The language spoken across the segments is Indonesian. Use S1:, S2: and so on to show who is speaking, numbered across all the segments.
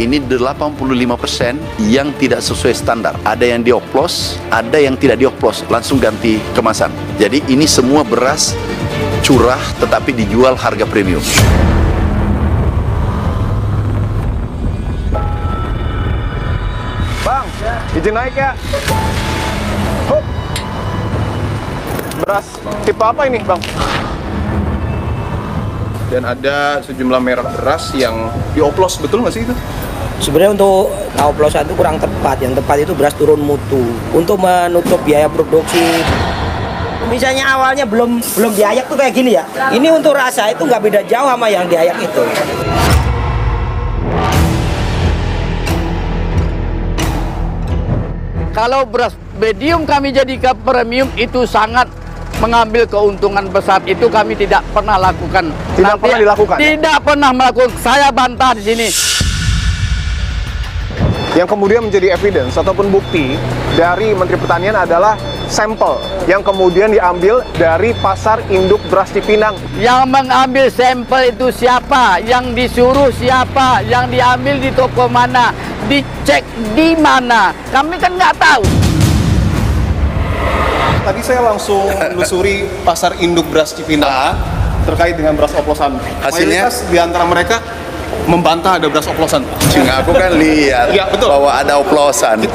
S1: ini 85% yang tidak sesuai standar. Ada yang dioplos, ada yang tidak dioplos, langsung ganti kemasan. Jadi ini semua beras curah tetapi dijual harga premium.
S2: Bang, izin naik ya. Hup. Beras tipe apa ini, Bang? Dan ada sejumlah merek beras yang dioplos, betul nggak sih itu?
S3: Sebenarnya untuk oplosan itu kurang tepat. Yang tepat itu beras turun mutu untuk menutup biaya produksi. Misalnya awalnya belum diayak tuh kayak gini ya. Ini untuk rasa itu nggak beda jauh sama yang diayak itu.
S4: Kalau beras medium kami jadikan premium itu sangat mengambil keuntungan besar. Itu kami tidak pernah lakukan.
S2: Tidak pernah dilakukan?
S4: Tidak pernah melakukan. Saya bantah di sini.
S2: Yang kemudian menjadi evidence ataupun bukti dari Menteri Pertanian adalah sampel yang kemudian diambil dari pasar induk beras Cipinang.
S4: Yang mengambil sampel itu siapa? Yang disuruh siapa? Yang diambil di toko mana? Dicek di mana? Kami kan nggak tahu.
S2: Tadi saya langsung menelusuri pasar induk beras Cipinang terkait dengan beras oplosan.
S1: Hasilnya?
S2: Mayoritas di antara mereka membantah ada beras oplosan.
S1: Aku kan lihat
S2: Ya, betul.
S1: bahwa ada oplosan.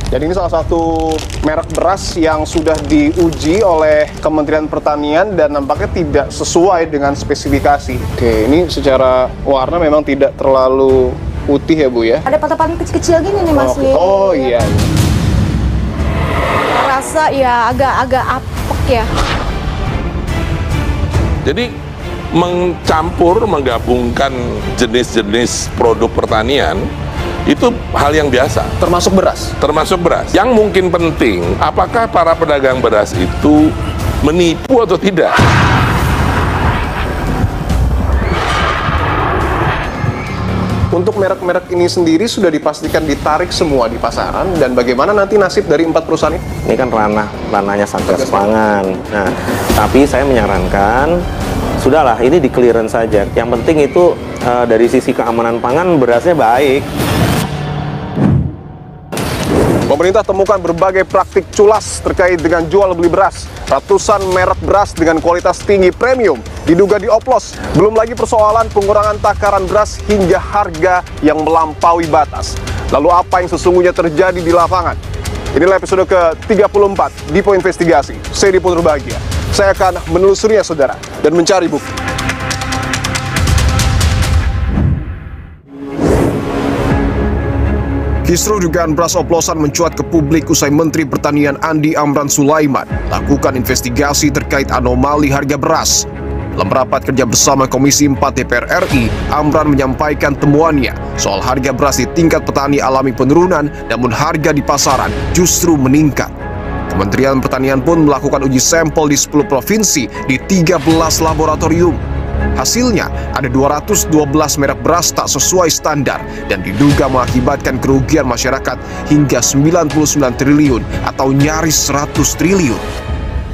S2: Jadi ini salah satu merek beras yang sudah diuji oleh Kementerian Pertanian dan nampaknya tidak sesuai dengan spesifikasi. Oke, ini secara warna memang tidak terlalu putih ya Bu ya?
S5: Ada patah-patah kecil-kecil gini nih Mas.
S2: Oh iya.
S5: Rasa ya agak-agak apek ya.
S6: Jadi menggabungkan jenis-jenis produk pertanian itu hal yang biasa.
S2: Termasuk beras?
S6: Termasuk beras. Yang mungkin penting, apakah para pedagang beras itu menipu atau tidak?
S2: Untuk merek-merek ini sendiri sudah dipastikan ditarik semua di pasaran, dan bagaimana nanti nasib dari 4 perusahaan ini?
S7: Ini kan ranahnya Satgas Pangan. Nah, tapi saya menyarankan sudahlah ini di clearance saja. Yang penting itu dari sisi keamanan pangan berasnya baik.
S2: Pemerintah temukan berbagai praktik culas terkait dengan jual beli beras. Ratusan merek beras dengan kualitas tinggi premium diduga dioplos. Belum lagi persoalan pengurangan takaran beras hingga harga yang melampaui batas. Lalu apa yang sesungguhnya terjadi di lapangan? Inilah episode ke-34 Dipo Investigasi. Saya Dipo Terbahagia. Saya akan menelusurinya saudara dan mencari bukti. Kisru dugaan beras oplosan mencuat ke publik usai Menteri Pertanian Andi Amran Sulaiman lakukan investigasi terkait anomali harga beras. Dalam rapat kerja bersama Komisi 4 DPR RI, Amran menyampaikan temuannya soal harga beras di tingkat petani alami penurunan, namun harga di pasaran justru meningkat. Kementerian Pertanian pun melakukan uji sampel di 10 provinsi di 13 laboratorium. Hasilnya, ada 212 merek beras tak sesuai standar dan diduga mengakibatkan kerugian masyarakat hingga 99 triliun atau nyaris 100 triliun.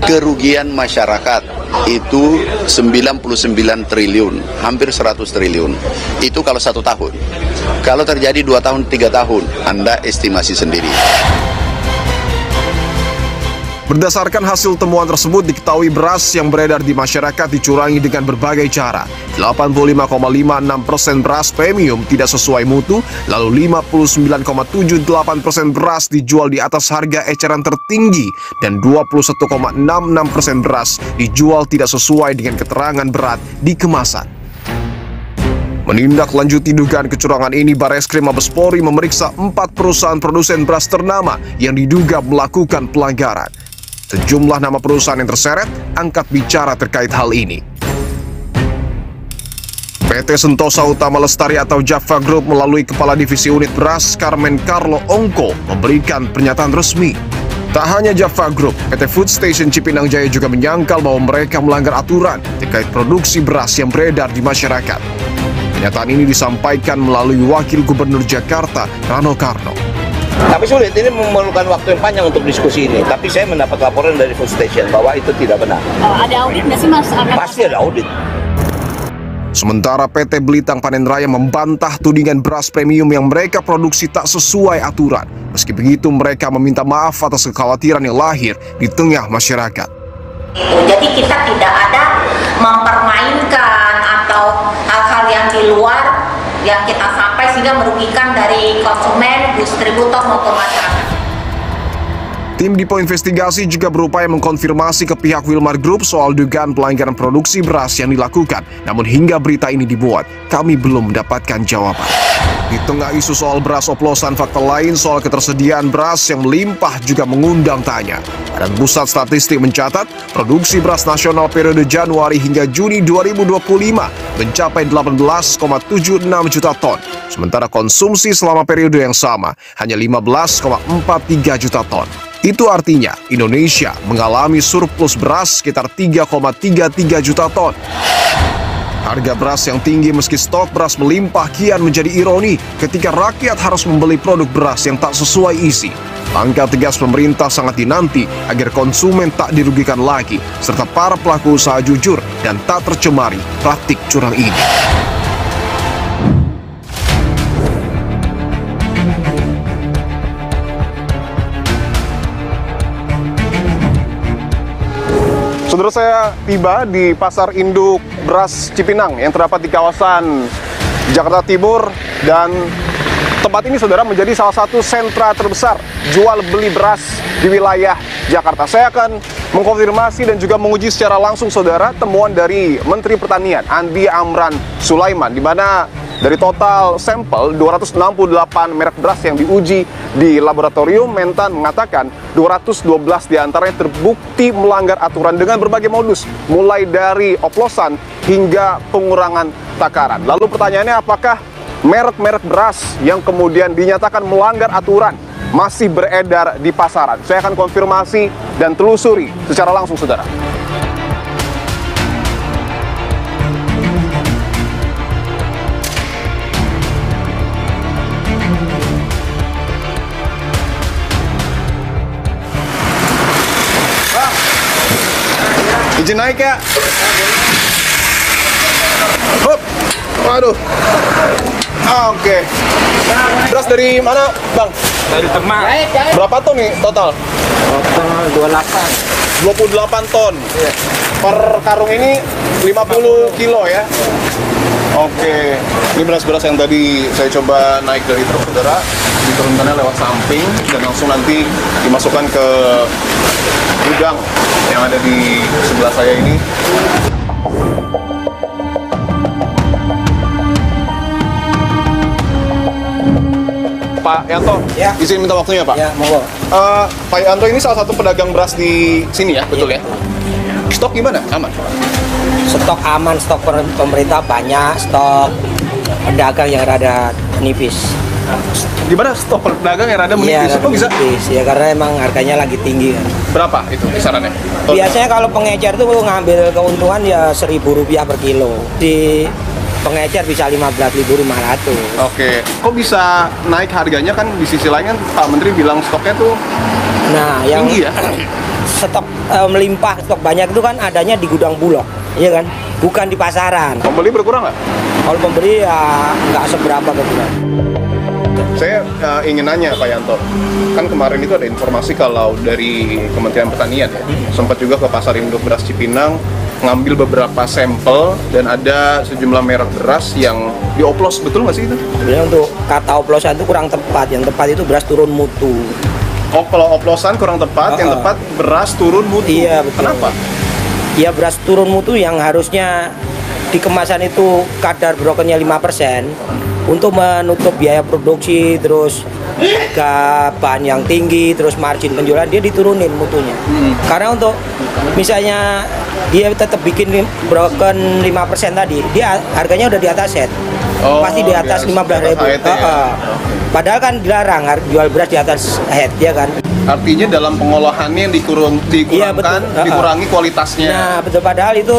S1: Kerugian masyarakat itu 99 triliun, hampir 100 triliun. Itu kalau 1 tahun. Kalau terjadi 2 tahun, 3 tahun, Anda estimasi sendiri.
S2: Berdasarkan hasil temuan tersebut, diketahui beras yang beredar di masyarakat dicurangi dengan berbagai cara. 85,56% beras premium tidak sesuai mutu, lalu 59,78% beras dijual di atas harga eceran tertinggi, dan 21,66% beras dijual tidak sesuai dengan keterangan berat di kemasan. Menindaklanjuti dugaan kecurangan ini, Bareskrim Mabes Polri memeriksa 4 perusahaan produsen beras ternama yang diduga melakukan pelanggaran. Sejumlah nama perusahaan yang terseret angkat bicara terkait hal ini. PT Sentosa Utama Lestari atau Java Group melalui Kepala Divisi Unit Beras Carmen Carlo Ongko memberikan pernyataan resmi. Tak hanya Java Group, PT Food Station Cipinang Jaya juga menyangkal bahwa mereka melanggar aturan terkait produksi beras yang beredar di masyarakat. Pernyataan ini disampaikan melalui Wakil Gubernur Jakarta, Rano Karno.
S3: Tapi sulit, ini memerlukan waktu yang panjang untuk diskusi ini. Tapi saya mendapat laporan dari Food Station bahwa itu tidak benar.
S5: Ada audit nggak sih Mas?
S3: Pasti ada audit.
S2: Sementara PT Belitang Panen Raya membantah tudingan beras premium yang mereka produksi tak sesuai aturan. Meski begitu, mereka meminta maaf atas kekhawatiran yang lahir di tengah masyarakat.
S8: Jadi kita tidak ada mempermainkan atau hal-hal yang di luar yang kita sampai sehingga merugikan dari konsumen, distributor maupun masyarakat.
S2: Tim Dipo Investigasi juga berupaya mengkonfirmasi ke pihak Wilmar Group soal dugaan pelanggaran produksi beras yang dilakukan. Namun hingga berita ini dibuat, kami belum mendapatkan jawaban. Di tengah isu soal beras oplosan, fakta lain soal ketersediaan beras yang melimpah juga mengundang tanya. Badan Pusat Statistik mencatat, produksi beras nasional periode Januari hingga Juni 2025 mencapai 18,76 juta ton. Sementara konsumsi selama periode yang sama hanya 15,43 juta ton. Itu artinya Indonesia mengalami surplus beras sekitar 3,33 juta ton. Harga beras yang tinggi meski stok beras melimpah kian menjadi ironi ketika rakyat harus membeli produk beras yang tak sesuai isi. Langkah tegas pemerintah sangat dinanti agar konsumen tak dirugikan lagi, serta para pelaku usaha jujur dan tak tercemari praktik curang ini.
S9: Saudara, saya tiba di Pasar Induk Beras Cipinang yang terdapat di kawasan Jakarta Timur, dan tempat ini, saudara, menjadi salah satu sentra terbesar jual beli beras di wilayah Jakarta. Saya akan mengkonfirmasi dan juga menguji secara langsung, saudara, temuan dari Menteri Pertanian Andi Amran Sulaiman, di mana dari total sampel 268 merek beras yang diuji di laboratorium, Mentan mengatakan 212 diantaranya terbukti melanggar aturan dengan berbagai modus, mulai dari oplosan hingga pengurangan takaran. Lalu pertanyaannya, apakah merek-merek beras yang kemudian dinyatakan melanggar aturan masih beredar di pasaran? Saya akan konfirmasi dan telusuri secara langsung, saudara. Izin naik ya? Hop. Waduh. Oke. Beras dari mana, Bang?
S3: Dari Demak.
S9: Berapa ton nih total?
S3: Total
S9: 28 ton. Per karung ini 50 kilo ya? Oke. Ini beras-beras yang tadi saya coba naik dari truk, saudara. Diturunkannya lewat samping dan langsung nanti dimasukkan ke gudang yang ada di sebelah saya ini. Pak Yanto,
S3: ya,
S9: izin minta waktunya, Pak.
S3: Ya, monggo.
S9: Pak Yanto ini salah satu pedagang beras di sini ya, betul ya? Stok gimana? Aman?
S3: Stok aman, stok pemerintah banyak, stok pedagang yang rada nipis.
S9: Gimana stok pedagang yang rada menipis? Kok bisa?
S3: Nipis, ya karena emang harganya lagi tinggi kan.
S9: Berapa itu kisarannya?
S3: Biasanya kalau pengecer tuh ngambil keuntungan ya Rp1.000 per kilo. Di pengecer bisa 15.500.
S9: Oke. Kok bisa naik harganya? Kan di sisi lain kan Pak Menteri bilang stoknya tuh
S3: yang
S9: tinggi ya?
S3: Stok melimpah, stok banyak itu kan adanya di gudang Bulog, iya kan? Bukan di pasaran.
S9: Pembeli berkurang nggak?
S3: Kalau pembeli ya nggak seberapa berkurang.
S9: Saya ingin nanya Pak Yanto, kan kemarin itu ada informasi kalau dari Kementerian Pertanian ya, sempat juga ke Pasar Induk Beras Cipinang ngambil beberapa sampel dan ada sejumlah merek beras yang dioplos, betul nggak sih itu?
S3: Sebenarnya untuk kata oplosan itu kurang tepat, yang tepat itu beras turun mutu.
S9: Oh, kalau oplosan kurang tepat, yang tepat beras turun mutu.
S3: Iya, betul.
S9: Kenapa?
S3: Iya, beras turun mutu yang harusnya di kemasan itu kadar brokennya 5%, untuk menutup biaya produksi, terus harga bahan yang tinggi, terus margin penjualan dia diturunin mutunya. Karena untuk misalnya dia tetap bikin broken 5% tadi, dia harganya udah di atas head. Pasti di atas 15.000. Padahal kan dilarang jual beras di atas head, ya kan?
S9: Artinya dalam pengolahannya yang dikurangkan, dikurangi kualitasnya.
S3: Nah, betul, padahal itu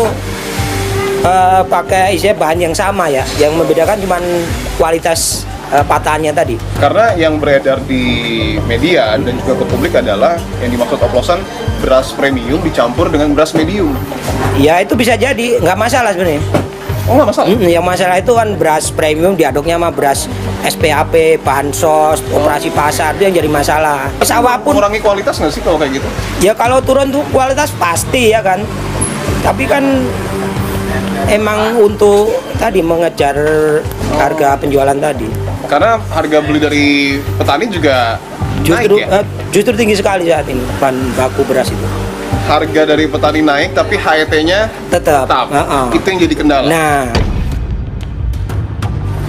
S3: pakai isinya bahan yang sama ya, yang membedakan cuma kualitas patahannya tadi.
S9: Karena yang beredar di media dan juga ke publik adalah yang dimaksud oplosan beras premium dicampur dengan beras medium.
S3: Ya itu bisa jadi, nggak masalah sebenarnya.
S9: Oh, nggak masalah?
S3: Yang masalah itu kan beras premium diaduknya sama beras SPAP, bansos, operasi pasar, itu yang jadi masalah. Sawah pun
S9: Mengurangi kualitas nggak sih kalau kayak gitu?
S3: ya kalau turun tuh kualitas pasti ya kan. Tapi kan emang untuk tadi mengejar harga penjualan tadi.
S9: Karena harga beli dari petani juga
S3: Justru
S9: naik ya?
S3: justru tinggi sekali saat ini bahan baku beras itu.
S9: Harga dari petani naik tapi HET-nya
S3: Tetap.
S9: Itu yang jadi kendala.
S3: Nah,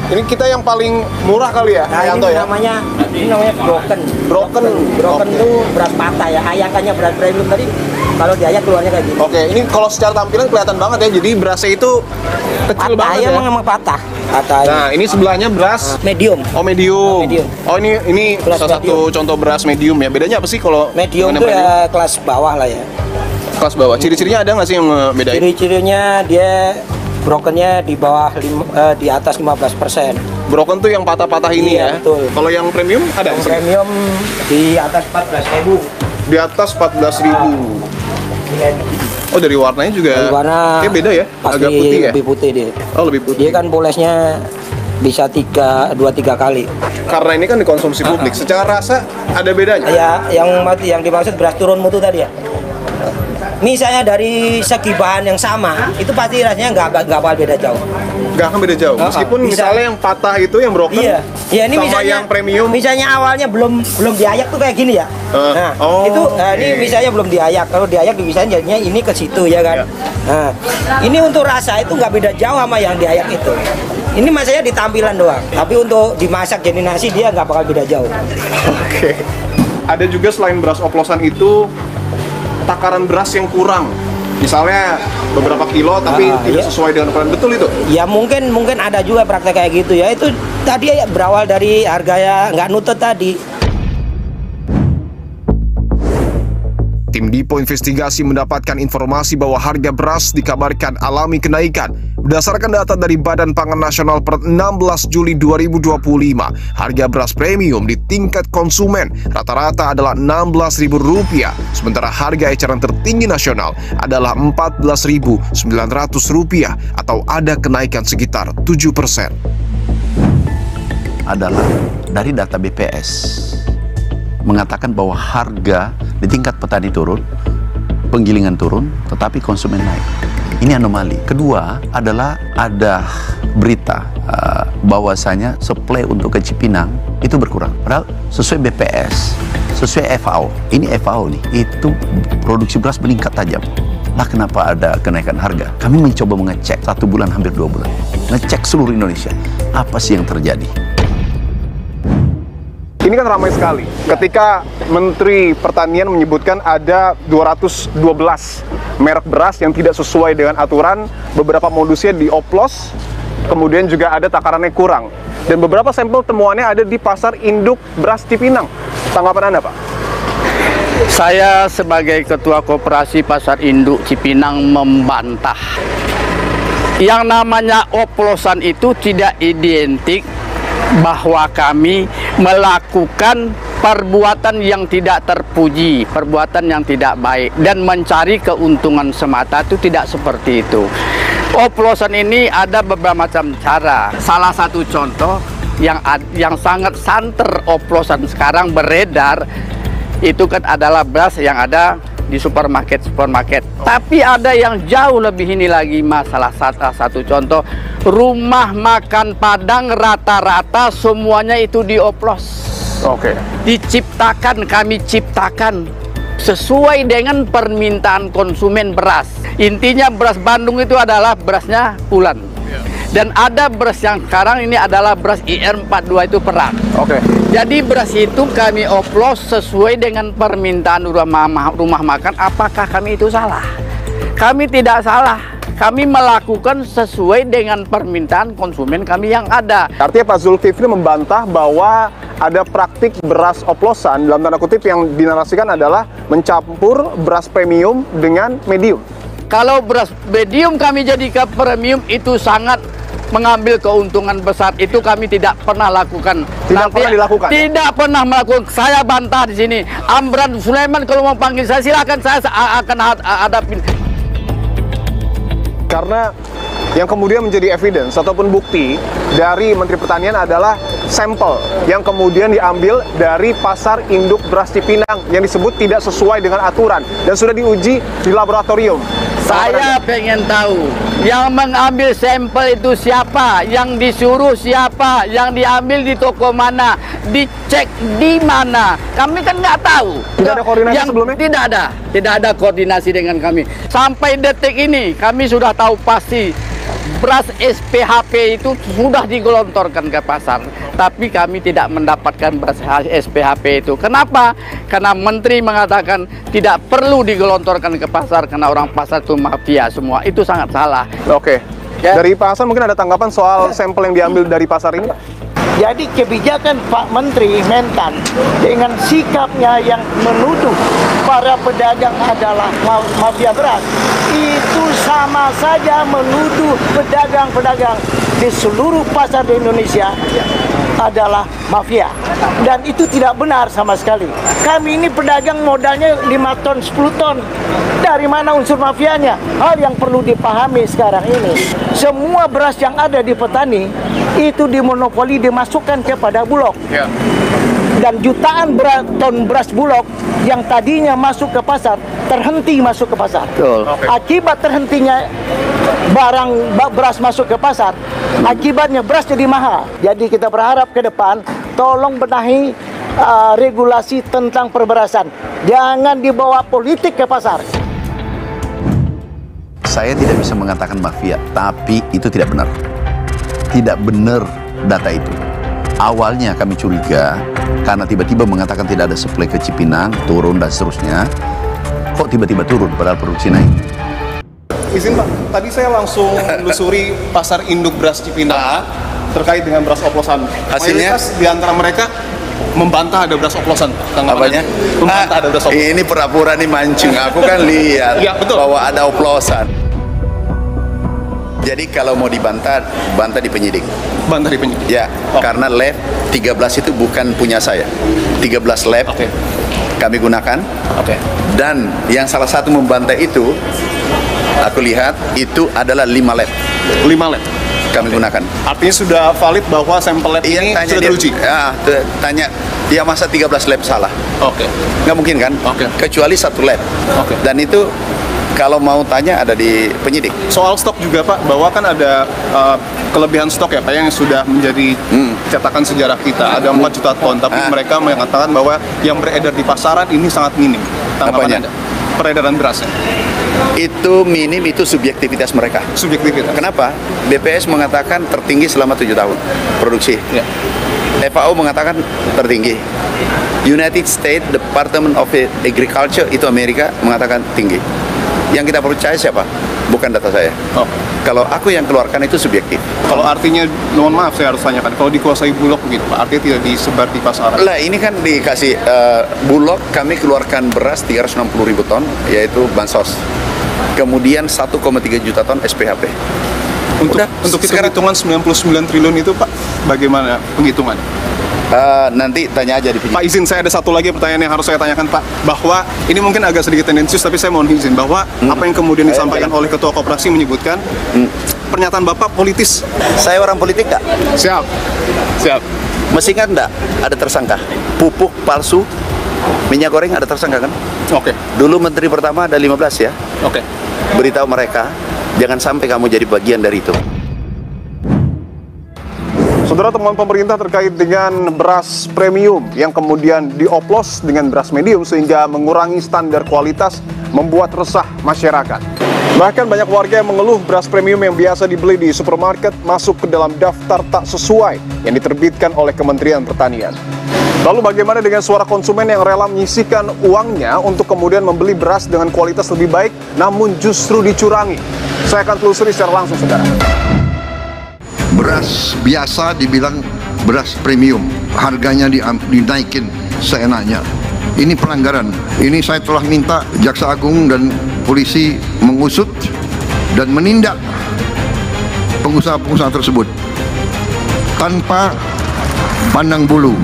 S9: Ini kita yang paling murah kali ya,
S3: ini
S9: Yanto ya?
S3: ini namanya broken.
S9: Broken.
S3: Broken
S9: Oke.
S3: itu beras patah ya. Ayakannya beras premium tadi. Kalau diayak keluarnya kayak gini.
S9: Oke, ini kalau secara tampilan kelihatan banget ya. Jadi berasnya itu kecil
S3: Patah
S9: banget
S3: ya,
S9: ya.
S3: emang patah. Patah.
S9: Nah, ini sebelahnya beras
S3: Medium.
S9: Oh, medium.
S3: Medium.
S9: Oh, ini
S3: Beras
S9: salah satu contoh beras medium ya. Bedanya apa sih kalau
S3: Medium
S9: dengan
S3: itu
S9: yang
S3: ya kelas bawah lah ya.
S9: kelas bawah? Ciri-cirinya ada nggak sih yang ngebedain?
S3: Ciri-cirinya dia brokennya di bawah di atas 15%.
S9: Broken tuh yang patah-patah ini
S3: Iya,
S9: ya.
S3: betul.
S9: Kalau yang premium ada
S3: Yang
S9: nggak sih?
S3: premium di atas 14.000.
S9: Di atas 14.000. Oh, dari warnanya juga.
S3: Dari warna
S9: kayak beda ya?
S3: pasti
S9: Agak putih ya?
S3: lebih putih dia.
S9: Oh, lebih putih.
S3: Dia kan polesnya bisa 2-3 kali.
S9: Karena ini kan dikonsumsi publik. Secara rasa ada bedanya?
S3: Ya, yang dimaksud beras turun mutu tadi ya. Misalnya dari segi bahan yang sama, itu pasti rasanya nggak bakal beda jauh.
S9: Nggak akan beda jauh. Meskipun
S3: bisa.
S9: misalnya yang patah itu, yang broken,
S3: Iya, ini
S9: sama
S3: misalnya
S9: yang premium.
S3: Misalnya awalnya belum diayak tuh kayak gini ya. Nah, itu ini misalnya belum diayak. Kalau diayak misalnya jadinya ini ke situ ya kan. Nah, ini untuk rasa itu nggak beda jauh sama yang diayak itu. Ini masanya di tampilan doang. Tapi untuk dimasak jadi nasi dia nggak bakal beda jauh.
S9: Oke. Ada juga selain beras oplosan itu takaran beras yang kurang. Misalnya beberapa kilo tapi tidak sesuai dengan ukuran, betul itu?
S3: Ya mungkin ada juga praktek kayak gitu ya. Itu tadi ya berawal dari harganya nggak nutut tadi.
S2: Tim Dipo Investigasi mendapatkan informasi bahwa harga beras dikabarkan alami kenaikan. Berdasarkan data dari Badan Pangan Nasional per 16 Juli 2025, harga beras premium di tingkat konsumen rata-rata adalah Rp16.000, sementara harga eceran tertinggi nasional adalah Rp14.900 atau ada kenaikan sekitar 7%.
S1: Adalah dari data BPS mengatakan bahwa harga di tingkat petani turun, penggilingan turun, tetapi konsumen naik. Ini anomali. Kedua adalah ada berita bahwasanya supply untuk ke Cipinang itu berkurang. Padahal sesuai BPS, sesuai FAO, ini FAO nih, itu produksi beras meningkat tajam. Nah, kenapa ada kenaikan harga? Kami mencoba mengecek 1 bulan, hampir 2 bulan. Ngecek seluruh Indonesia. Apa sih yang terjadi?
S9: Ini kan ramai sekali. Ketika Menteri Pertanian menyebutkan ada 212 merek beras yang tidak sesuai dengan aturan, beberapa modusnya dioplos, kemudian juga ada takarannya kurang. Dan beberapa sampel temuannya ada di pasar induk beras Cipinang. Tanggapan Anda, Pak?
S4: Saya sebagai Ketua Koperasi Pasar Induk Cipinang membantah. Yang namanya oplosan itu tidak identik bahwa kami melakukan perbuatan yang tidak terpuji, perbuatan yang tidak baik, dan mencari keuntungan semata itu tidak seperti itu. Oplosan ini ada beberapa macam cara. Salah satu contoh yang sangat santer oplosan sekarang beredar itu kan adalah beras yang ada di supermarket. Tapi ada yang jauh lebih ini lagi, masalah satu contoh, rumah makan Padang rata-rata semuanya itu dioplos.
S9: Oke.
S4: Kami ciptakan sesuai dengan permintaan konsumen beras. Intinya beras Bandung itu adalah berasnya Pulan. Dan ada beras yang sekarang ini adalah beras IR42 itu perang.
S9: Oke.
S4: Jadi beras itu kami oplos sesuai dengan permintaan rumah makan. Apakah kami itu salah? Kami tidak salah. Kami melakukan sesuai dengan permintaan konsumen kami yang ada.
S9: Artinya Pak Zulkifli membantah bahwa ada praktik beras oplosan dalam tanda kutip yang dinarasikan adalah mencampur beras premium dengan medium.
S4: Kalau beras medium kami jadikan premium itu sangat mengambil keuntungan besar, itu kami tidak pernah lakukan.
S9: Pernah dilakukan?
S4: Tidak pernah melakukan. Saya bantah di sini. Amran Sulaiman kalau mau panggil saya silakan, saya akan hadapin.
S9: Karena yang kemudian menjadi evidence ataupun bukti dari Menteri Pertanian adalah sampel yang kemudian diambil dari pasar induk beras Cipinang yang disebut tidak sesuai dengan aturan dan sudah diuji di laboratorium.
S4: Saya pengen tahu, yang mengambil sampel itu siapa, yang disuruh siapa, yang diambil di toko mana, dicek di mana. Kami kan nggak tahu.
S9: Tidak ada koordinasi sebelumnya?
S4: Tidak ada koordinasi dengan kami. Sampai detik ini kami sudah tahu pasti beras SPHP itu sudah digelontorkan ke pasar, tapi kami tidak mendapatkan beras SPHP itu. Kenapa? Karena Menteri mengatakan tidak perlu digelontorkan ke pasar karena orang pasar itu mafia semua. Itu sangat salah.
S9: Oke.
S4: Ya.
S9: Dari Pak Hasan mungkin ada tanggapan soal sampel yang diambil dari pasar ini?
S10: Jadi kebijakan Pak Menteri Mentan dengan sikapnya yang menuduh para pedagang adalah mafia beras, itu sama saja menuduh pedagang-pedagang di seluruh pasar di Indonesia adalah mafia. Dan itu tidak benar sama sekali. Kami ini pedagang modalnya 5 ton, 10 ton. Dari mana unsur mafianya? Hal yang perlu dipahami sekarang ini, semua beras yang ada di petani itu dimonopoli dimasukkan kepada Bulog.
S9: Ya.
S10: Dan jutaan ton beras Bulog yang tadinya masuk ke pasar terhenti masuk ke pasar.
S4: Betul.
S10: Akibat terhentinya beras masuk ke pasar, akibatnya beras jadi mahal. Jadi kita berharap ke depan tolong benahi regulasi tentang perberasan. Jangan dibawa politik ke pasar.
S1: Saya tidak bisa mengatakan mafia, tapi itu tidak benar. Tidak benar data itu. Awalnya kami curiga, karena tiba-tiba mengatakan tidak ada supply ke Cipinang, turun dan seterusnya. Kok tiba-tiba turun, padahal produksi naik?
S9: Izin Pak, tadi saya langsung menelusuri pasar induk beras Cipinang terkait dengan beras oplosan.
S1: Hasilnya?
S9: Mayoritas di antara mereka membantah ada beras oplosan.
S1: Apanya?
S9: Membantah ada beras oplosan.
S1: Ini pura-pura nih mancing. Aku kan lihat
S9: Ya, betul.
S1: bahwa ada oplosan. Jadi kalau mau dibantah, bantah di penyidik.
S9: Bantah di penyidik?
S1: Ya, karena lab 13 itu bukan punya saya. 13 lab kami gunakan. Dan yang salah satu membantah itu, aku lihat itu adalah 5 lab.
S9: 5 lab?
S1: Kami gunakan.
S9: Artinya sudah valid bahwa sampel lab ini sudah teruji?
S1: Ya, tanya, ya masa 13 lab salah? Nggak mungkin kan? Kecuali 1 lab. Dan itu kalau mau tanya ada di penyidik.
S9: Soal stok juga Pak, bahwa kan ada kelebihan stok ya Pak yang sudah menjadi cetakan sejarah kita. Ada 4 juta ton, tapi mereka mengatakan bahwa yang beredar di pasaran ini sangat minim. Tanggapan Anda? Peredaran berasnya?
S1: Itu minim, itu subjektivitas mereka.
S9: Subjektivitas.
S1: Kenapa? BPS mengatakan tertinggi selama 7 tahun produksi.
S9: Ya.
S1: FAO mengatakan tertinggi. United States Department of Agriculture itu Amerika mengatakan tinggi. Yang kita percaya siapa? Bukan data saya. Kalau aku yang keluarkan itu subjektif.
S9: Kalau artinya, mohon maaf saya harus tanyakan, kalau dikuasai Bulog begitu Pak, artinya tidak disebar di pasaran?
S1: Lah ini kan dikasih Bulog, kami keluarkan beras 360.000 ton, yaitu bansos. Kemudian 1,3 juta ton SPHP.
S9: Untuk hitung-hitungan 99 triliun itu Pak, bagaimana penghitungan?
S1: Nanti tanya aja di penyidik.
S9: Pak, izin saya ada satu lagi pertanyaan yang harus saya tanyakan Pak, bahwa ini mungkin agak sedikit tendensius, tapi saya mohon izin bahwa apa yang kemudian disampaikan oleh Ketua Koperasi menyebutkan pernyataan Bapak politis.
S1: Saya orang politik nggak?
S9: Siap.
S1: Masih ingat nggak ada tersangka? Pupuk palsu, minyak goreng ada tersangka kan? Dulu Menteri pertama ada 15 ya? Beritahu mereka, jangan sampai kamu jadi bagian dari itu.
S9: Saudara, temuan pemerintah terkait dengan beras premium yang kemudian dioplos dengan beras medium sehingga mengurangi standar kualitas membuat resah masyarakat. Bahkan banyak warga yang mengeluh beras premium yang biasa dibeli di supermarket masuk ke dalam daftar tak sesuai yang diterbitkan oleh Kementerian Pertanian. Lalu bagaimana dengan suara konsumen yang rela menyisihkan uangnya untuk kemudian membeli beras dengan kualitas lebih baik namun justru dicurangi? Saya akan telusuri secara langsung, saudara.
S11: Beras biasa dibilang beras premium, harganya dinaikin seenaknya. Ini pelanggaran. Ini saya telah minta Jaksa Agung dan polisi mengusut dan menindak pengusaha-pengusaha tersebut tanpa pandang bulu.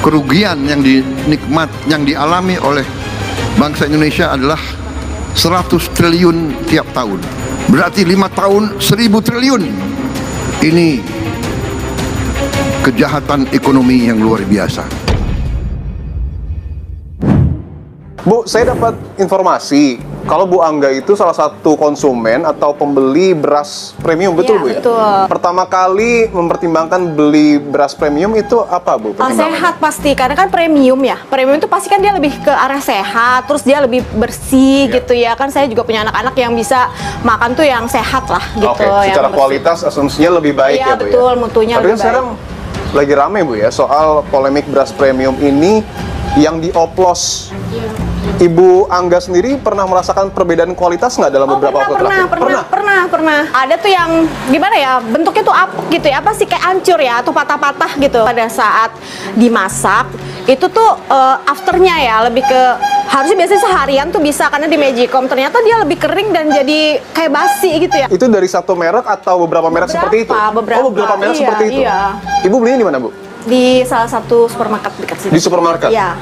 S11: Kerugian yang dialami oleh bangsa Indonesia adalah 100 triliun tiap tahun. Berarti 5 tahun 1.000 triliun. Ini kejahatan ekonomi yang luar biasa.
S9: Bu, saya dapat informasi kalau Bu Angga itu salah satu konsumen atau pembeli beras premium, betul Bu ya?
S5: Betul.
S9: Pertama kali mempertimbangkan beli beras premium itu apa Bu?
S5: Sehat pasti, karena kan premium ya. Premium itu pasti kan dia lebih ke arah sehat, terus dia lebih bersih gitu ya. Kan saya juga punya anak-anak yang bisa makan tuh yang sehat lah gitu.
S9: Oke, secara kualitas asumsinya lebih baik ya Bu ya?
S5: Betul, mutunya
S9: Tapi
S5: lebih
S9: kan sekarang lagi rame Bu ya soal polemik beras premium ini yang dioplos. Ibu Angga sendiri pernah merasakan perbedaan kualitas nggak dalam beberapa waktu terakhir?
S5: Pernah. Ada tuh yang gimana ya, bentuknya tuh apuk gitu ya, apa sih kayak hancur ya, atau patah-patah gitu. Pada saat dimasak, itu tuh afternya ya, lebih ke, harusnya biasanya seharian tuh bisa, karena di Magicom ternyata dia lebih kering dan jadi kayak basi gitu ya.
S9: Itu dari satu merek atau beberapa merek seperti itu? Beberapa merek seperti itu?
S5: Iya.
S9: Ibu belinya di mana Bu?
S5: Di salah satu supermarket dekat sini.
S9: Di supermarket?
S5: Iya.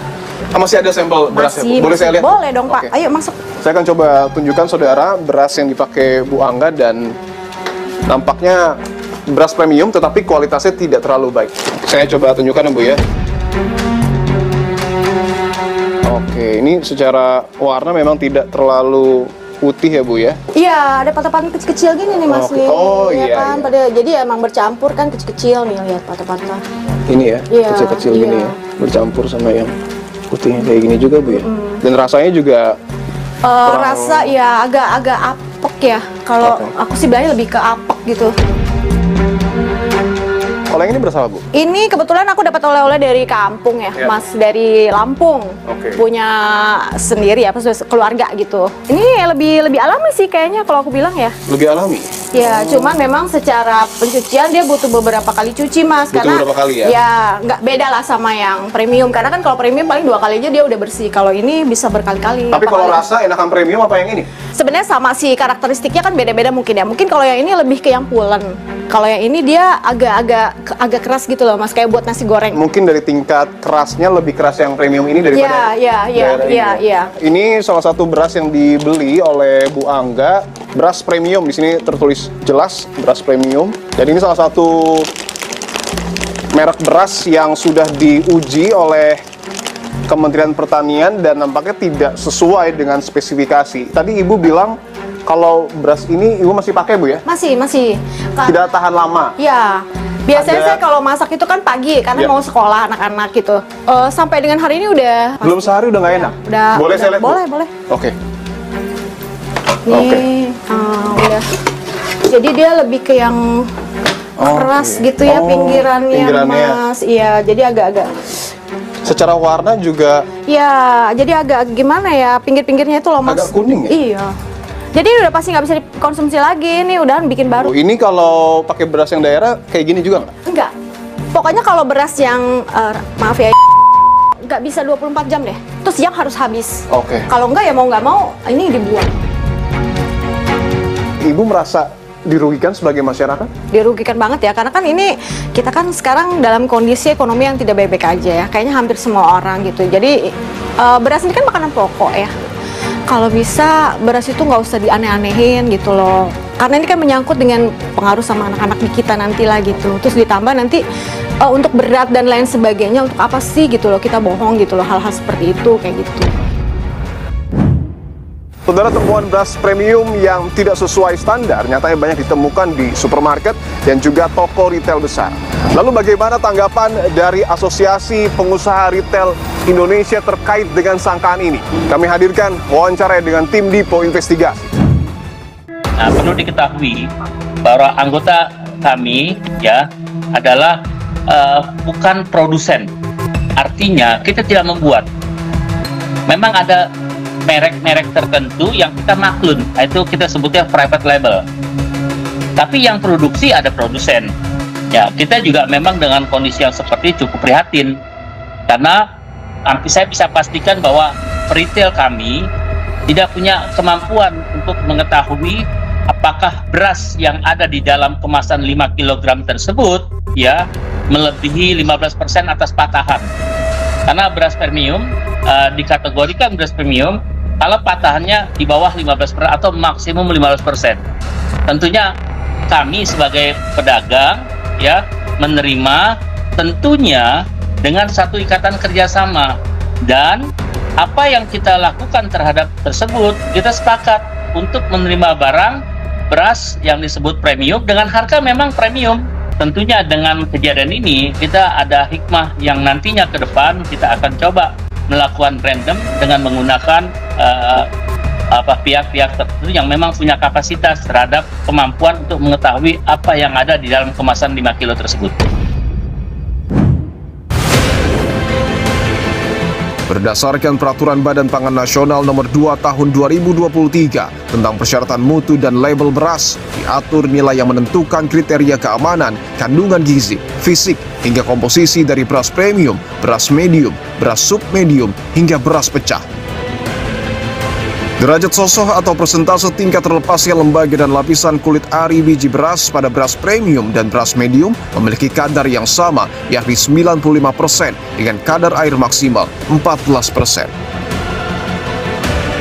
S9: Masih ada sampel berasnya? Boleh saya lihat?
S5: Boleh dong Pak, ayo masuk.
S9: Saya akan coba tunjukkan saudara beras yang dipakai Bu Angga, dan nampaknya beras premium tetapi kualitasnya tidak terlalu baik. Saya coba tunjukkan ya Bu ya. Oke, ini secara warna memang tidak terlalu putih ya Bu ya?
S5: Iya, ada patah-patah kecil-kecil gini nih Mas.
S9: Oh iya,
S5: kan? Jadi emang bercampur kan kecil-kecil nih, lihat patah-patah.
S9: Ini ya, kecil-kecil gini ya, bercampur sama yang putihnya kayak gini juga Bu ya. Dan rasanya juga
S5: rasa ya agak apek ya. Kalau aku sih bilangnya lebih ke apek gitu.
S9: Kalau yang ini beras apa Bu?
S5: Ini kebetulan aku dapat oleh-oleh dari kampung ya, Mas, dari Lampung. Punya sendiri ya, keluarga gitu. Ini lebih alami sih kayaknya kalau aku bilang ya.
S9: Lebih alami?
S5: Ya, cuman memang secara pencucian dia butuh beberapa kali cuci Mas. Karena
S9: beberapa kali ya?
S5: Ya, nggak beda lah sama yang premium. Karena kan kalau premium paling 2 kali aja dia udah bersih. Kalau ini bisa berkali-kali.
S9: Tapi kalau rasa enakan premium apa yang ini?
S5: Sebenarnya sama sih, karakteristiknya kan beda-beda mungkin ya. Mungkin kalau yang ini lebih ke yang pulen. Kalau yang ini dia agak keras gitu loh Mas, kayak buat nasi goreng.
S9: Mungkin dari tingkat kerasnya lebih keras yang premium ini daripada
S5: Iya.
S9: Ini salah satu beras yang dibeli oleh Bu Angga, beras premium. Di sini tertulis jelas beras premium. Dan ini salah satu merek beras yang sudah diuji oleh Kementerian Pertanian dan nampaknya tidak sesuai dengan spesifikasi. Tadi Ibu bilang kalau beras ini Ibu masih pakai Bu ya?
S5: Masih.
S9: Tidak tahan lama?
S5: Ya. Biasanya saya kalau masak itu kan pagi, karena mau sekolah anak-anak gitu. Sampai dengan hari ini udah...
S9: Belum sehari udah nggak enak? Boleh saya lihat?
S5: Boleh.
S9: Oke.
S5: Nih, udah. Jadi dia lebih ke yang keras gitu ya, pinggirannya Mas. Iya, jadi agak-agak...
S9: Secara warna juga...
S5: Ya, jadi agak gimana ya, pinggir-pinggirnya itu loh Mas.
S9: Agak kuning ya?
S5: Iya. Jadi udah pasti nggak bisa dikonsumsi lagi, ini udah bikin baru.
S9: Ini kalau pakai beras yang daerah kayak gini juga nggak?
S5: Enggak. Pokoknya kalau beras yang, maaf ya, nggak bisa 24 jam deh. Terus siang harus habis.
S9: Oke.
S5: Kalau enggak ya mau nggak mau, ini dibuang.
S9: Ibu merasa dirugikan sebagai masyarakat?
S5: Dirugikan banget ya, karena kan ini kita kan sekarang dalam kondisi ekonomi yang tidak baik-baik aja ya. Kayaknya hampir semua orang gitu. Jadi beras ini kan makanan pokok ya. Kalau bisa beras itu nggak usah dianeh-anehin gitu loh, karena ini kan menyangkut dengan pengaruh sama anak-anak di kita nanti lah gitu. Terus ditambah nanti untuk berat dan lain sebagainya, untuk apa sih gitu loh kita bohong gitu loh, hal-hal seperti itu kayak gitu.
S9: Saudara, temuan beras premium yang tidak sesuai standar nyatanya banyak ditemukan di supermarket dan juga toko retail besar. Lalu bagaimana tanggapan dari Asosiasi Pengusaha Retail Indonesia terkait dengan sangkaan ini? Kami hadirkan wawancara dengan tim Dipo Investigasi.
S12: Nah, perlu diketahui bahwa anggota kami ya adalah bukan produsen. Artinya kita tidak membuat. Memang ada merek-merek tertentu yang kita maklun, itu kita sebutnya private label. Tapi yang produksi ada produsen. Ya, kita juga memang dengan kondisi yang seperti cukup prihatin. Karena saya bisa pastikan bahwa retail kami tidak punya kemampuan untuk mengetahui apakah beras yang ada di dalam kemasan 5 kg tersebut ya melebihi 15% atas patahan. Karena beras premium dikategorikan beras premium kalau patahannya di bawah 15% atau maksimum 15%. Tentunya kami sebagai pedagang ya menerima tentunya dengan satu ikatan kerjasama, dan apa yang kita lakukan terhadap tersebut, kita sepakat untuk menerima barang beras yang disebut premium dengan harga memang premium. Tentunya dengan kejadian ini kita ada hikmah yang nantinya ke depan kita akan coba melakukan random dengan menggunakan pihak-pihak tertentu yang memang punya kapasitas terhadap kemampuan untuk mengetahui apa yang ada di dalam kemasan 5 kilo tersebut.
S2: Berdasarkan Peraturan Badan Pangan Nasional Nomor 2 Tahun 2023 tentang persyaratan mutu dan label beras, diatur nilai yang menentukan kriteria keamanan, kandungan gizi, fisik, hingga komposisi dari beras premium, beras medium, beras submedium, hingga beras pecah. Derajat sosoh atau persentase tingkat terlepasnya lembaga dan lapisan kulit ari biji beras pada beras premium dan beras medium memiliki kadar yang sama, yakni 95% dengan kadar air maksimal 14%.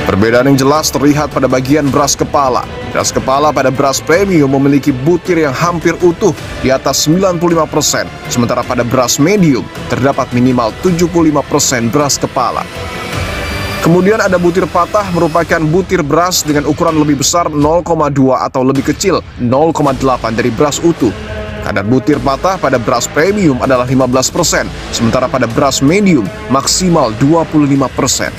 S2: Perbedaan yang jelas terlihat pada bagian beras kepala. Beras kepala pada beras premium memiliki butir yang hampir utuh di atas 95%, sementara pada beras medium terdapat minimal 75% beras kepala. Kemudian ada butir patah, merupakan butir beras dengan ukuran lebih besar 0,2 atau lebih kecil 0,8 dari beras utuh. Kadar butir patah pada beras premium adalah 15%, sementara pada beras medium maksimal 25%.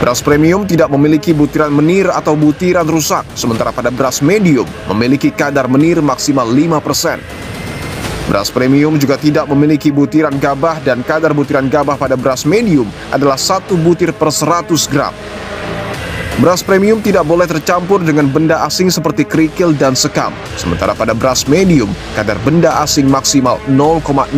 S2: Beras premium tidak memiliki butiran menir atau butiran rusak, sementara pada beras medium memiliki kadar menir maksimal 5%. Beras premium juga tidak memiliki butiran gabah dan kadar butiran gabah pada beras medium adalah 1 butir per 100 gram. Beras premium tidak boleh tercampur dengan benda asing seperti kerikil dan sekam, sementara pada beras medium kadar benda asing maksimal 0,05%.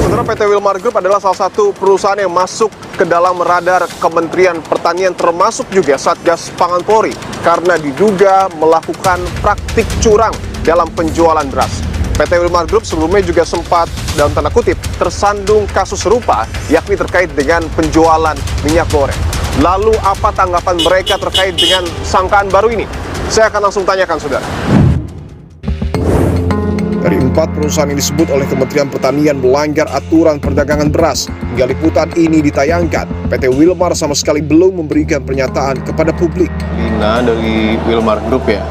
S9: Saudara, PT Wilmar Group adalah salah satu perusahaan yang masuk ke dalam radar Kementerian Pertanian termasuk juga Satgas Pangan Polri karena diduga melakukan praktik curang dalam penjualan beras. PT Wilmar Group sebelumnya juga sempat dalam tanda kutip tersandung kasus serupa yakni terkait dengan penjualan minyak goreng. Lalu apa tanggapan mereka terkait dengan sangkaan baru ini? Saya akan langsung tanyakan, saudara.
S2: Dari 4 perusahaan yang disebut oleh Kementerian Pertanian melanggar aturan perdagangan beras, hingga liputan ini ditayangkan, PT Wilmar sama sekali belum memberikan pernyataan kepada publik.
S9: Lina dari Wilmar Group ya,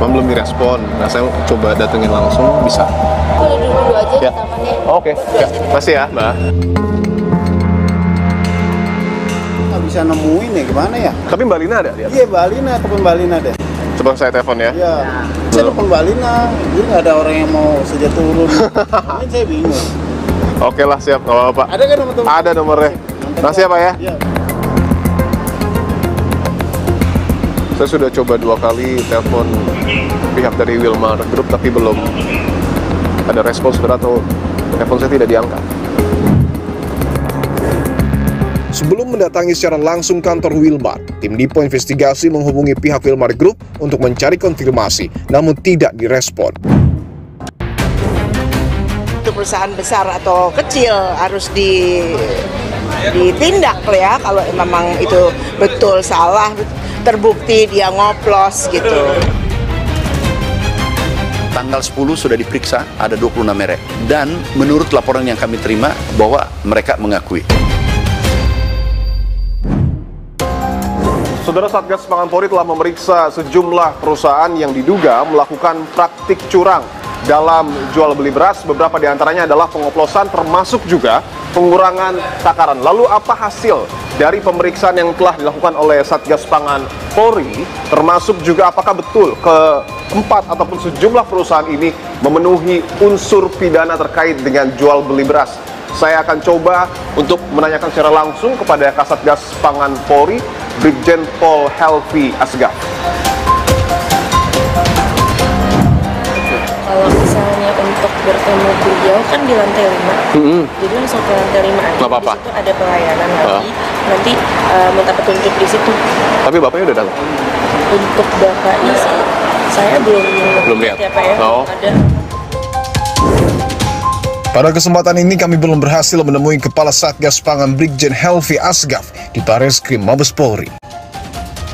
S9: cuma belum direspon. Nah, saya coba datengin langsung, bisa?
S13: Boleh dulu aja ya.
S9: Oke. Ya. Masih ya, Mbak?
S14: Nggak bisa nemuin ya, gimana ya?
S9: Tapi Mbak Lina ada?
S14: Iya, Mbak Lina, telepon Mbak Lina deh.
S9: Coba saya telepon ya.
S14: Iya, saya telepon Mbak Lina, jadi nggak ada orang yang mau saja turun. Ini saya bingung.
S9: Oke lah, siap, nggak apa-apa.
S14: Ada kan nomor-nomor?
S9: Ada nomornya. Masih ya, Pak ya?
S14: Iya.
S9: Saya sudah coba 2 kali telepon pihak dari Wilmar Group, tapi belum ada respon, saudara, atau telepon saya tidak diangkat.
S2: Sebelum mendatangi secara langsung kantor Wilmar, tim Dipo Investigasi menghubungi pihak Wilmar Group untuk mencari konfirmasi, namun tidak direspon.
S15: Itu perusahaan besar atau kecil harus ditindak ya, kalau memang itu betul salah, terbukti dia ngoplos gitu.
S1: Tanggal 10 sudah diperiksa, ada 26 merek. Dan menurut laporan yang kami terima bahwa mereka mengakui.
S9: Saudara, Satgas Pangan Polri telah memeriksa sejumlah perusahaan yang diduga melakukan praktik curang dalam jual beli beras. Beberapa di antaranya adalah pengoplosan termasuk juga pengurangan takaran. Lalu apa hasil dari pemeriksaan yang telah dilakukan oleh Satgas Pangan Polri, termasuk juga apakah betul keempat ataupun sejumlah perusahaan ini memenuhi unsur pidana terkait dengan jual beli beras? Saya akan coba untuk menanyakan secara langsung kepada Kasatgas Pangan Polri, Brigjen Pol Helvi Asgaf.
S13: Kalau misalnya untuk bertemu beliau kan di lantai 5, jadi langsung ke lantai 5 aja.
S9: Nggak apa-apa.
S13: Di situ ada pelayanan lagi, nanti minta petunjuk di situ.
S9: Tapi Bapaknya udah datang?
S13: Untuk Bapaknya sih, saya belum
S9: lihat.
S13: Ya, Pak, ya.
S9: Oh.
S13: Ada.
S2: Pada kesempatan ini kami belum berhasil menemui Kepala Satgas Pangan Brigjen Helvi Asgaf di Bareskrim Mabes Polri.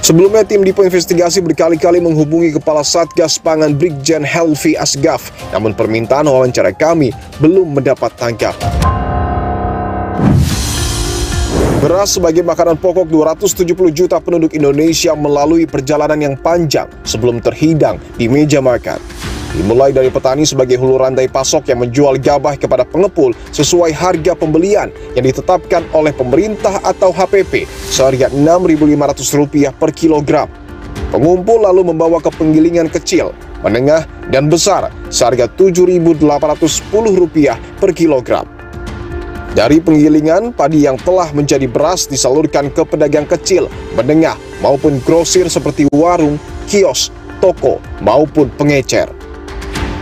S2: Sebelumnya tim Dipo Investigasi berkali-kali menghubungi Kepala Satgas Pangan Brigjen Helvi Asgaf, namun permintaan wawancara kami belum mendapat tanggapan. Beras sebagai makanan pokok 270 juta penduduk Indonesia melalui perjalanan yang panjang sebelum terhidang di meja makan. Dimulai dari petani sebagai hulu rantai pasok yang menjual gabah kepada pengepul sesuai harga pembelian yang ditetapkan oleh pemerintah atau HPP seharga Rp6.500 per kilogram. Pengumpul lalu membawa ke penggilingan kecil, menengah, dan besar seharga Rp7.810 per kilogram. Dari penggilingan, padi yang telah menjadi beras disalurkan ke pedagang kecil, menengah, maupun grosir seperti warung, kios, toko, maupun pengecer.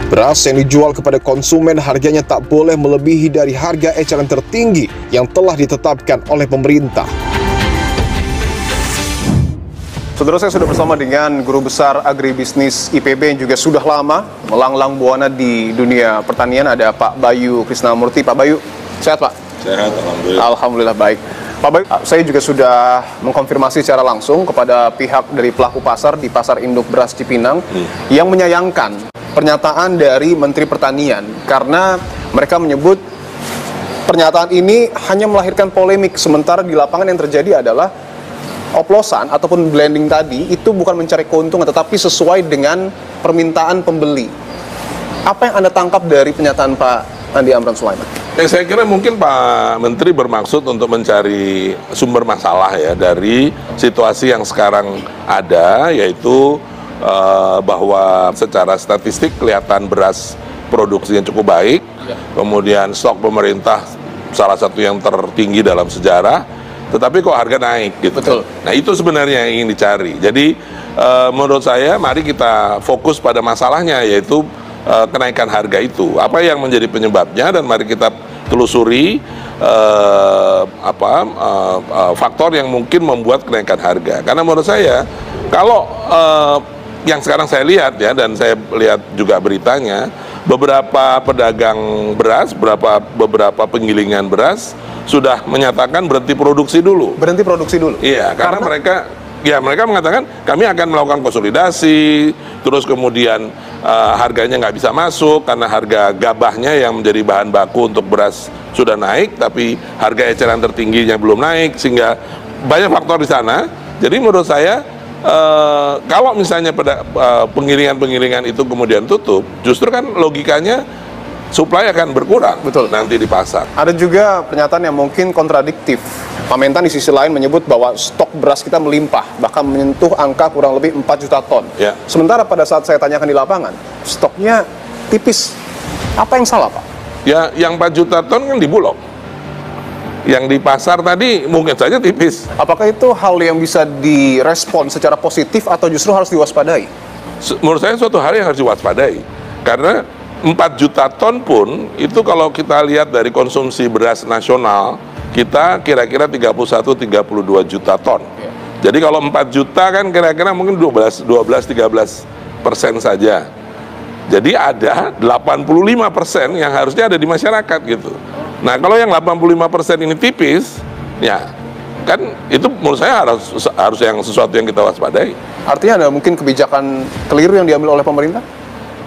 S2: Beras yang dijual kepada konsumen harganya tak boleh melebihi dari harga eceran tertinggi yang telah ditetapkan oleh pemerintah.
S9: Saudara, saya sudah bersama dengan Guru Besar Agribisnis IPB yang juga sudah lama melanglang buana di dunia pertanian. Ada Pak Bayu Krisnamurti. Pak Bayu, sehat Pak?
S6: Sehat, alhamdulillah.
S9: Alhamdulillah baik. Pak Bayu, saya juga sudah mengkonfirmasi secara langsung kepada pihak dari pelaku pasar di Pasar Induk Beras Cipinang yang menyayangkan pernyataan dari Menteri Pertanian karena mereka menyebut pernyataan ini hanya melahirkan polemik, sementara di lapangan yang terjadi adalah oplosan ataupun blending tadi itu bukan mencari keuntungan tetapi sesuai dengan permintaan pembeli. Apa yang Anda tangkap dari pernyataan Pak Andi Amran Sulaiman?
S6: Saya kira mungkin Pak Menteri bermaksud untuk mencari sumber masalah ya dari situasi yang sekarang ada, yaitu bahwa secara statistik kelihatan beras produksinya cukup baik, kemudian stok pemerintah salah satu yang tertinggi dalam sejarah, tetapi kok harga naik gitu. Betul. Nah itu sebenarnya yang ingin dicari. Jadi menurut saya mari kita fokus pada masalahnya, yaitu kenaikan harga itu. Apa yang menjadi penyebabnya, dan mari kita telusuri faktor yang mungkin membuat kenaikan harga. Karena menurut saya kalau yang sekarang saya lihat ya, dan saya lihat juga beritanya, beberapa pedagang beras, beberapa penggilingan beras sudah menyatakan berhenti produksi dulu. Berhenti produksi dulu? Iya, karena mereka mengatakan kami akan melakukan konsolidasi, terus kemudian harganya nggak bisa masuk karena harga gabahnya yang menjadi bahan baku untuk beras sudah naik, tapi harga eceran tertingginya belum naik, sehingga banyak faktor di sana. Jadi menurut saya kalau misalnya penggilingan itu kemudian tutup, justru kan logikanya supply akan berkurang. Betul. Nanti di pasar. Ada juga pernyataan yang mungkin kontradiktif. Pak Mentan di sisi lain menyebut bahwa stok beras kita melimpah, bahkan menyentuh angka kurang lebih 4 juta ton. Ya. Sementara pada saat saya tanyakan di lapangan, stoknya tipis. Apa yang salah, Pak? Ya, yang 4 juta ton kan di Bulog. Yang di pasar tadi mungkin saja tipis. Apakah itu hal yang bisa direspon secara positif atau justru harus diwaspadai? Menurut saya suatu hal yang harus diwaspadai. Karena 4 juta ton pun, itu kalau kita lihat dari konsumsi beras nasional, kita kira-kira 31-32 juta ton. Jadi kalau 4 juta kan kira-kira mungkin 12-13% saja. Jadi ada 85% yang harusnya ada di masyarakat gitu. Nah kalau yang 85% ini tipis, ya kan itu menurut saya harus yang sesuatu yang kita waspadai. Artinya ada mungkin kebijakan keliru yang diambil oleh pemerintah?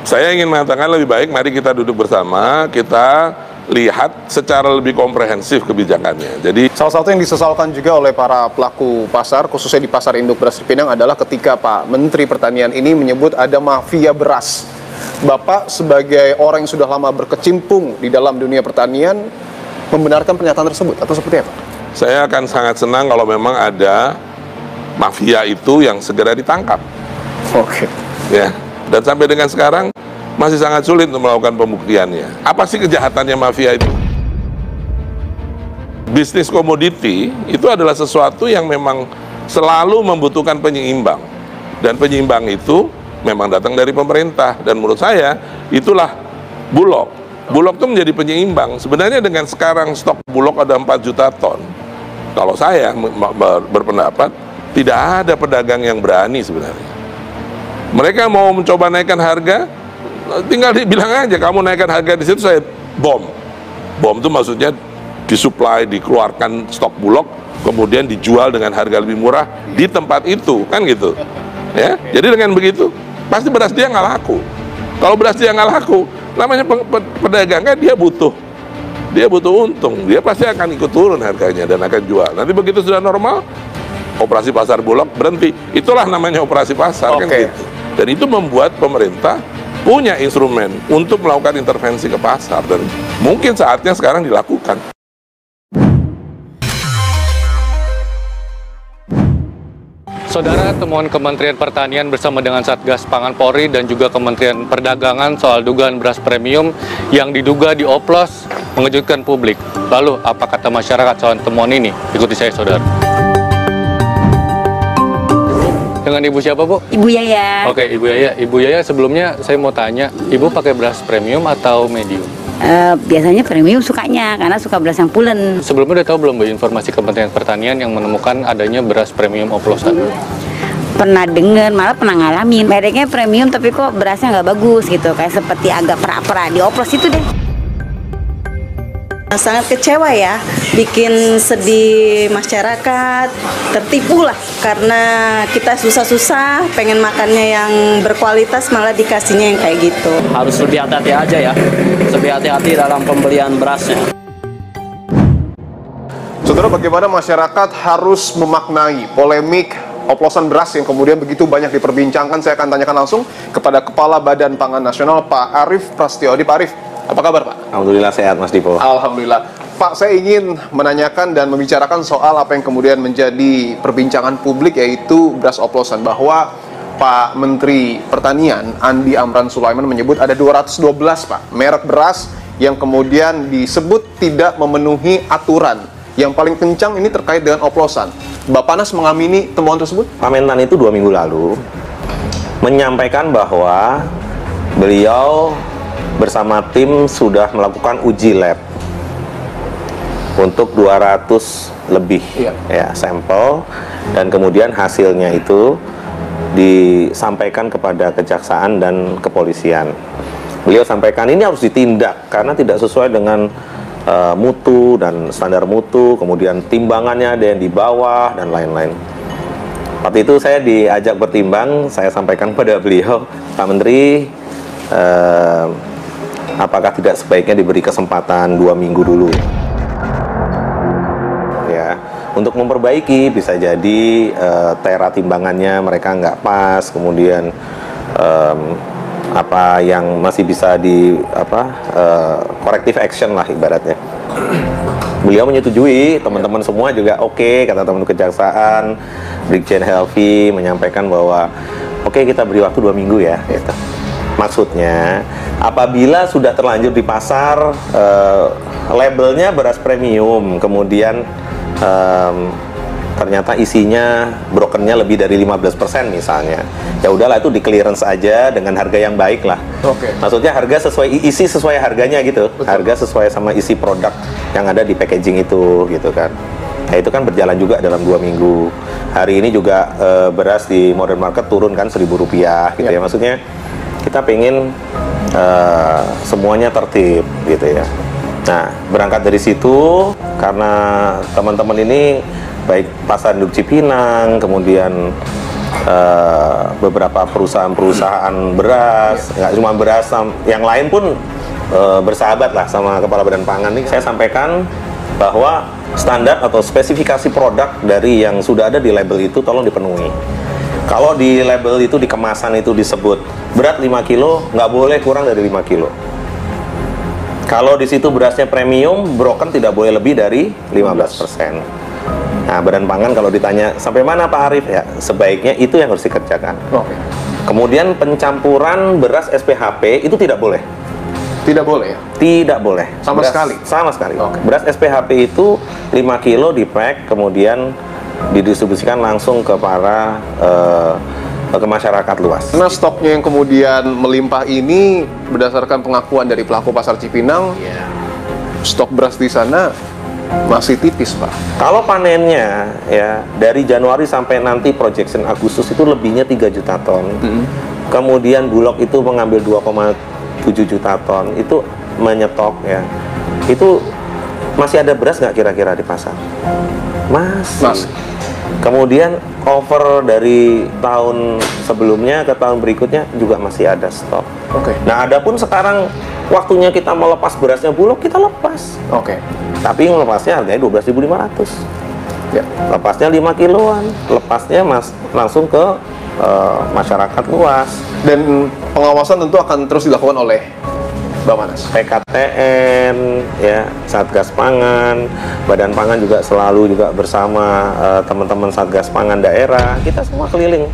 S6: Saya ingin mengatakan lebih baik mari kita duduk bersama, kita lihat secara lebih komprehensif kebijakannya. Jadi salah satu yang disesalkan juga oleh para pelaku pasar, khususnya di Pasar Induk Beras Cipinang, adalah ketika Pak Menteri Pertanian ini menyebut ada mafia beras. Bapak sebagai orang yang sudah lama berkecimpung di dalam dunia pertanian membenarkan pernyataan tersebut atau seperti apa? Saya akan sangat senang kalau memang ada mafia itu yang segera ditangkap. Oke. Ya. Dan sampai dengan sekarang masih sangat sulit untuk melakukan pembuktiannya. Apa sih kejahatannya mafia itu? Bisnis komoditi itu adalah sesuatu yang memang selalu membutuhkan penyeimbang. Dan penyeimbang itu memang datang dari pemerintah. Dan menurut saya itulah Bulog. Bulog itu menjadi penyeimbang. Sebenarnya dengan sekarang stok Bulog ada 4 juta ton. Kalau saya berpendapat tidak ada pedagang yang berani sebenarnya. Mereka mau mencoba naikkan harga, tinggal dibilang aja, kamu naikkan harga di situ saya bom. BOM itu maksudnya disuplai, dikeluarkan stok Bulog, kemudian dijual dengan harga lebih murah di tempat itu, kan gitu. Ya, jadi dengan begitu pasti beras dia nggak laku. Kalau beras dia nggak laku, namanya pedagang kan dia butuh untung, dia pasti akan ikut turun harganya dan akan jual. Nanti begitu sudah normal, operasi pasar Bulog berhenti. Itulah namanya operasi pasar, kan gitu. Dan itu membuat pemerintah punya instrumen untuk melakukan intervensi ke pasar, dan mungkin saatnya sekarang dilakukan.
S16: Saudara, temuan Kementerian Pertanian bersama dengan Satgas Pangan Polri dan juga Kementerian Perdagangan soal dugaan beras premium yang diduga dioplos mengejutkan publik. Lalu, apa kata masyarakat soal temuan ini? Ikuti saya, saudara. Dengan Ibu siapa, Bu?
S17: Ibu Yaya.
S16: Oke, Ibu Yaya. Ibu Yaya, sebelumnya saya mau tanya, Ibu pakai beras premium atau medium?
S17: Biasanya premium sukanya, karena suka beras yang pulen.
S16: Sebelumnya udah tahu belum, Bu, informasi Kementerian Pertanian yang menemukan adanya beras premium oplosan?
S17: Pernah dengar, malah pernah ngalamin. Mereknya premium tapi kok berasnya nggak bagus gitu, kayak seperti agak pera-pera dioplos itu deh.
S18: Sangat kecewa ya, bikin sedih masyarakat, tertipu lah karena kita susah-susah pengen makannya yang berkualitas malah dikasihnya yang kayak gitu.
S19: Harus lebih hati-hati aja ya, lebih hati-hati dalam pembelian berasnya.
S9: Saudara, bagaimana masyarakat harus memaknai polemik oplosan beras yang kemudian begitu banyak diperbincangkan? Saya akan tanyakan langsung kepada Kepala Badan Pangan Nasional, Pak Arief Prasetyoadi. Pak Arief, apa kabar, Pak?
S7: Alhamdulillah sehat, Mas Dipo.
S9: Alhamdulillah. Pak, saya ingin menanyakan dan membicarakan soal apa yang kemudian menjadi perbincangan publik, yaitu beras oplosan, bahwa Pak Menteri Pertanian Andi Amran Sulaiman menyebut ada 212, Pak, merek beras yang kemudian disebut tidak memenuhi aturan. Yang paling kencang ini terkait dengan oplosan. Bappenas mengamini temuan tersebut?
S7: Pak Mentan itu 2 minggu lalu menyampaikan bahwa beliau bersama tim sudah melakukan uji lab untuk 200 lebih ya sampel, dan kemudian hasilnya itu disampaikan kepada kejaksaan dan kepolisian. Beliau sampaikan ini harus ditindak karena tidak sesuai dengan mutu dan standar mutu, kemudian timbangannya ada yang di bawah dan lain-lain. Waktu itu saya diajak bertimbang, saya sampaikan pada beliau, Pak Menteri, apakah tidak sebaiknya diberi kesempatan 2 minggu dulu ya, untuk memperbaiki, bisa jadi tera timbangannya mereka nggak pas, kemudian apa yang masih bisa di corrective action lah ibaratnya. Beliau menyetujui, teman-teman semua juga oke, kata teman kejaksaan, Brigjen Helvi menyampaikan bahwa oke, kita beri waktu 2 minggu ya gitu. Maksudnya apabila sudah terlanjur di pasar labelnya beras premium, kemudian ternyata isinya brokennya lebih dari 15% misalnya, ya udahlah itu di clearance aja dengan harga yang baik lah. Maksudnya harga sesuai isi, sesuai harganya gitu. Harga sesuai sama isi produk yang ada di packaging itu gitu kan. Nah itu kan berjalan juga dalam 2 minggu. Hari ini juga beras di modern market turun kan Rp1.000 gitu ya. Maksudnya kita pengen semuanya tertib gitu ya. Nah berangkat dari situ, karena teman-teman ini baik Pasar Induk Cipinang, kemudian beberapa perusahaan-perusahaan beras, nggak cuma beras, yang lain pun bersahabat lah sama Kepala Badan Pangan ini. Saya sampaikan bahwa standar atau spesifikasi produk dari yang sudah ada di label itu tolong dipenuhi. Kalau di label itu, di kemasan itu disebut berat 5 kilo, nggak boleh kurang dari 5 kilo. Kalau di situ berasnya premium, broken tidak boleh lebih dari 15%. Nah, Badan Pangan kalau ditanya sampai mana Pak Arief, ya sebaiknya itu yang harus dikerjakan. Kemudian pencampuran beras SPHP itu tidak boleh.
S9: Tidak boleh ya?
S7: Tidak boleh.
S9: Sama sekali?
S7: Sama sekali. Beras SPHP itu 5 kilo di pack, kemudian didistribusikan langsung ke para ke masyarakat luas.
S9: Karena stoknya yang kemudian melimpah ini berdasarkan pengakuan dari pelaku pasar Cipinang, stok beras di sana masih tipis, Pak.
S7: Kalau panennya ya dari Januari sampai nanti projection Agustus itu lebihnya 3 juta ton. Kemudian Bulog itu mengambil 2,7 juta ton. Itu menyetok ya itu masih ada beras nggak kira-kira di pasar? Masih. Kemudian over dari tahun sebelumnya ke tahun berikutnya juga masih ada stok. Nah, adapun sekarang waktunya kita melepas berasnya Bulog, kita lepas. Tapi melepasnya harganya 12.500. Ya. Lepasnya 5 kiloan, lepasnya langsung ke masyarakat luas.
S9: Dan pengawasan tentu akan terus dilakukan oleh Bappenas,
S7: PKTN, ya, Satgas Pangan, Badan Pangan juga selalu juga bersama teman-teman Satgas Pangan daerah. Kita semua keliling.